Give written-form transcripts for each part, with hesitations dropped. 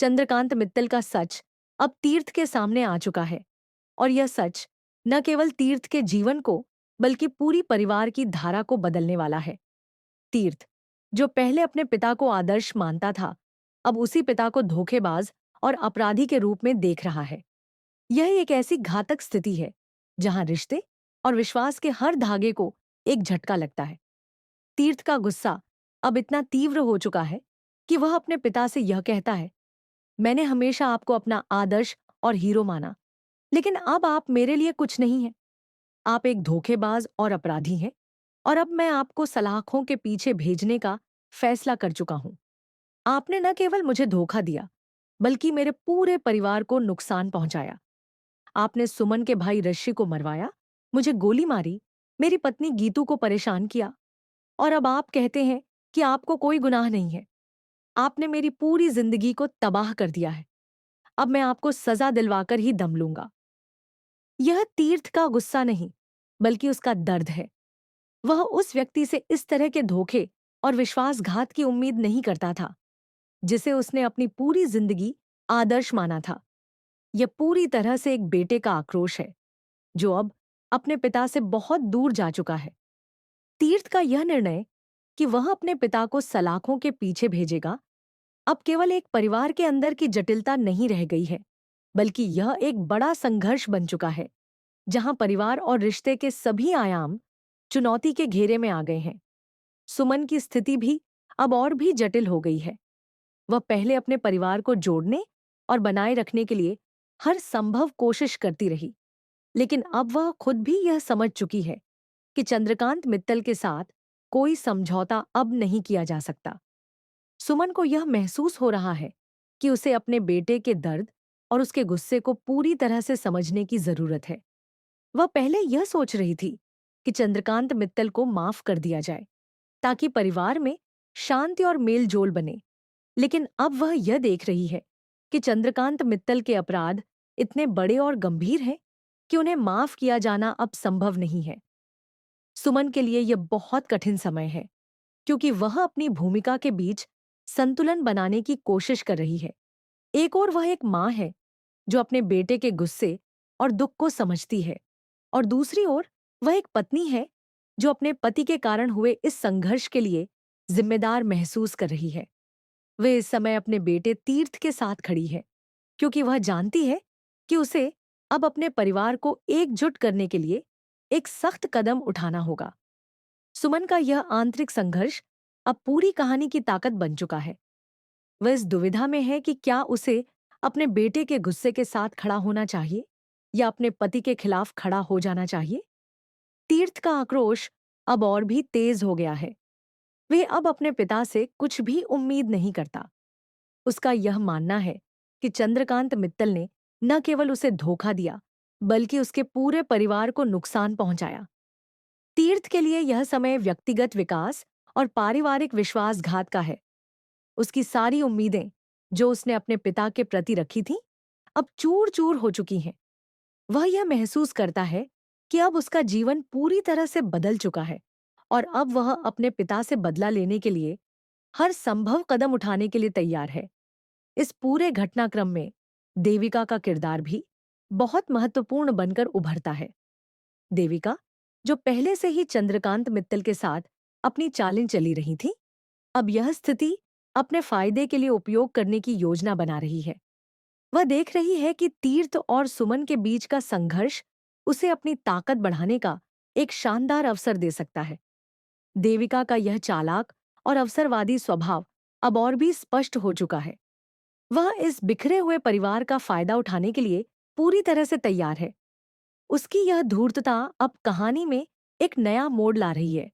चंद्रकांत मित्तल का सच अब तीर्थ के सामने आ चुका है। और यह सच न केवल तीर्थ के जीवन को बल्कि पूरी परिवार की धारा को बदलने वाला है। तीर्थ, जो पहले अपने पिता को आदर्श मानता था, अब उसी पिता को धोखेबाज और अपराधी के रूप में देख रहा है। यह एक ऐसी घातक स्थिति है जहां रिश्ते और विश्वास के हर धागे को एक झटका लगता है। तीर्थ का गुस्सा अब इतना तीव्र हो चुका है कि वह अपने पिता से यह कहता है, मैंने हमेशा आपको अपना आदर्श और हीरो माना, लेकिन अब आप मेरे लिए कुछ नहीं हैं। आप एक धोखेबाज और अपराधी हैं, और अब मैं आपको सलाखों के पीछे भेजने का फैसला कर चुका हूं। आपने न केवल मुझे धोखा दिया, बल्कि मेरे पूरे परिवार को नुकसान पहुंचाया। आपने सुमन के भाई ऋषि को मरवाया, मुझे गोली मारी, मेरी पत्नी गीतू को परेशान किया, और अब आप कहते हैं कि आपको कोई गुनाह नहीं है। आपने मेरी पूरी जिंदगी को तबाह कर दिया है। अब मैं आपको सजा दिलवाकर ही दम लूंगा। यह तीर्थ का गुस्सा नहीं, बल्कि उसका दर्द है। वह उस व्यक्ति से इस तरह के धोखे और विश्वासघात की उम्मीद नहीं करता था, जिसे उसने अपनी पूरी जिंदगी आदर्श माना था। यह पूरी तरह से एक बेटे का आक्रोश है, जो अब अपने पिता से बहुत दूर जा चुका है। तीर्थ का यह निर्णय कि वह अपने पिता को सलाखों के पीछे भेजेगा, अब केवल एक परिवार के अंदर की जटिलता नहीं रह गई है, बल्कि यह एक बड़ा संघर्ष बन चुका है, जहां परिवार और रिश्ते के सभी आयाम चुनौती के घेरे में आ गए हैं। सुमन की स्थिति भी अब और भी जटिल हो गई है। वह पहले अपने परिवार को जोड़ने और बनाए रखने के लिए हर संभव कोशिश करती रही, लेकिन अब वह खुद भी यह समझ चुकी है कि चंद्रकांत मित्तल के साथ कोई समझौता अब नहीं किया जा सकता। सुमन को यह महसूस हो रहा है कि उसे अपने बेटे के दर्द और उसके गुस्से को पूरी तरह से समझने की जरूरत है। वह पहले यह सोच रही थी कि चंद्रकांत मित्तल को माफ कर दिया जाए, ताकि परिवार में शांति और मेलजोल बने। लेकिन अब वह यह देख रही है कि चंद्रकांत मित्तल के अपराध इतने बड़े और गंभीर हैं कि उन्हें माफ किया जाना अब संभव नहीं है। सुमन के लिए यह बहुत कठिन समय है, क्योंकि वह अपनी भूमिका के बीच संतुलन बनाने की कोशिश कर रही है। एक और वह एक माँ है जो अपने बेटे के गुस्से और दुख को समझती है, और दूसरी ओर वह एक पत्नी है जो अपने पति के कारण हुए इस संघर्ष के लिए जिम्मेदार महसूस कर रही है। वे इस समय अपने बेटे तीर्थ के साथ खड़ी है, क्योंकि वह जानती है कि उसे अब अपने परिवार को एकजुट करने के लिए एक सख्त कदम उठाना होगा। सुमन का यह आंतरिक संघर्ष अब पूरी कहानी की ताकत बन चुका है। वह इस दुविधा में है कि क्या उसे अपने बेटे के गुस्से के साथ खड़ा होना चाहिए या अपने पति के खिलाफ खड़ा हो जाना चाहिए। तीर्थ का आक्रोश अब और भी तेज हो गया है। वे अब अपने पिता से कुछ भी उम्मीद नहीं करता। उसका यह मानना है कि चंद्रकांत मित्तल ने न केवल उसे धोखा दिया, बल्कि उसके पूरे परिवार को नुकसान पहुंचाया। तीर्थ के लिए यह समय व्यक्तिगत विकास और पारिवारिक विश्वासघात का है। उसकी सारी उम्मीदें जो उसने अपने पिता के प्रति रखी थीं, अब चूर-चूर हो चुकी हैं। वह यह महसूस करता है कि अब उसका जीवन पूरी तरह से बदल चुका है, और अब वह अपने पिता से बदला लेने के लिए हर संभव कदम उठाने के लिए तैयार है। इस पूरे घटनाक्रम में देविका का किरदार भी बहुत महत्वपूर्ण बनकर उभरता है। देविका, जो पहले से ही चंद्रकांत मित्तल के साथ अपनी चालें चली रही थी, अब यह स्थिति अपने फायदे के लिए उपयोग करने की योजना बना रही है। वह देख रही है कि तीर्थ और सुमन के बीच का संघर्ष उसे अपनी ताकत बढ़ाने का एक शानदार अवसर दे सकता है। देविका का यह चालाक और अवसरवादी स्वभाव अब और भी स्पष्ट हो चुका है। वह इस बिखरे हुए परिवार का फायदा उठाने के लिए पूरी तरह से तैयार है। उसकी यह धूर्तता अब कहानी में एक नया मोड़ ला रही है,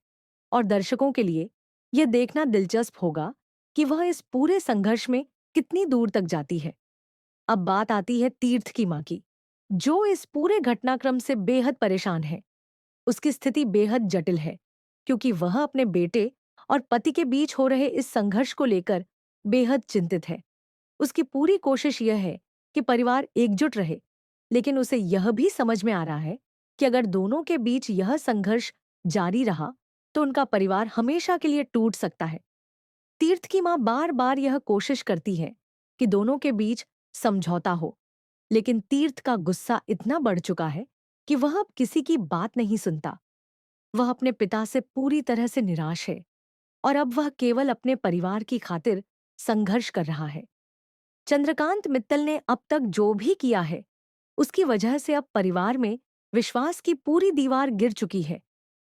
और दर्शकों के लिए यह देखना दिलचस्प होगा कि वह इस पूरे संघर्ष में कितनी दूर तक जाती है। अब बात आती है तीर्थ की मां की, जो इस पूरे घटनाक्रम से बेहद परेशान है। उसकी स्थिति बेहद जटिल है, क्योंकि वह अपने बेटे और पति के बीच हो रहे इस संघर्ष को लेकर बेहद चिंतित है। उसकी पूरी कोशिश यह है कि परिवार एकजुट रहे, लेकिन उसे यह भी समझ में आ रहा है कि अगर दोनों के बीच यह संघर्ष जारी रहा, तो उनका परिवार हमेशा के लिए टूट सकता है। तीर्थ की मां बार बार यह कोशिश करती है कि दोनों के बीच समझौता हो, लेकिन तीर्थ का गुस्सा इतना बढ़ चुका है कि वह अब किसी की बात नहीं सुनता। वह अपने पिता से पूरी तरह से निराश है और अब वह केवल अपने परिवार की खातिर संघर्ष कर रहा है। चंद्रकांत मित्तल ने अब तक जो भी किया है, उसकी वजह से अब परिवार में विश्वास की पूरी दीवार गिर चुकी है।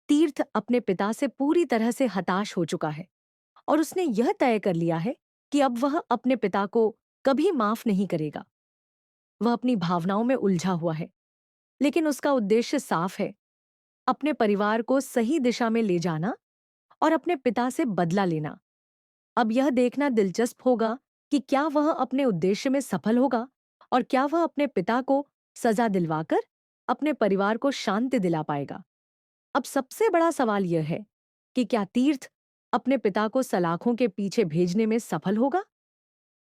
तीर्थ अपने पिता से पूरी तरह से हताश हो चुका है और उसने यह तय कर लिया है कि अब वह अपने पिता को कभी माफ नहीं करेगा। वह अपनी भावनाओं में उलझा हुआ है, लेकिन उसका उद्देश्य साफ है, अपने परिवार को सही दिशा में ले जाना और अपने पिता से बदला लेना। अब यह देखना दिलचस्प होगा कि क्या वह अपने उद्देश्य में सफल होगा और क्या वह अपने पिता को सजा दिलवाकर अपने परिवार को शांति दिला पाएगा। अब सबसे बड़ा सवाल यह है कि क्या तीर्थ अपने पिता को सलाखों के पीछे भेजने में सफल होगा?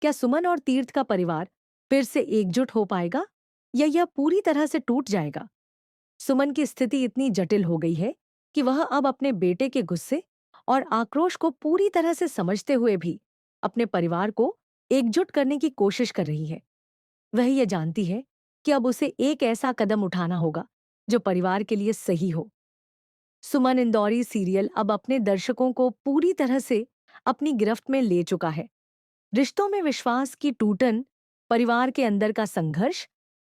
क्या सुमन और तीर्थ का परिवार फिर से एकजुट हो पाएगा या यह पूरी तरह से टूट जाएगा? सुमन की स्थिति इतनी जटिल हो गई है कि वह अब अपने बेटे के गुस्से और आक्रोश को पूरी तरह से समझते हुए भी अपने परिवार को एकजुट करने की कोशिश कर रही है। वह ये जानती है कि अब उसे एक ऐसा कदम उठाना होगा जो परिवार के लिए सही हो। सुमन इंदौरी सीरियल अब अपने दर्शकों को पूरी तरह से अपनी गिरफ्त में ले चुका है। रिश्तों में विश्वास की टूटन, परिवार के अंदर का संघर्ष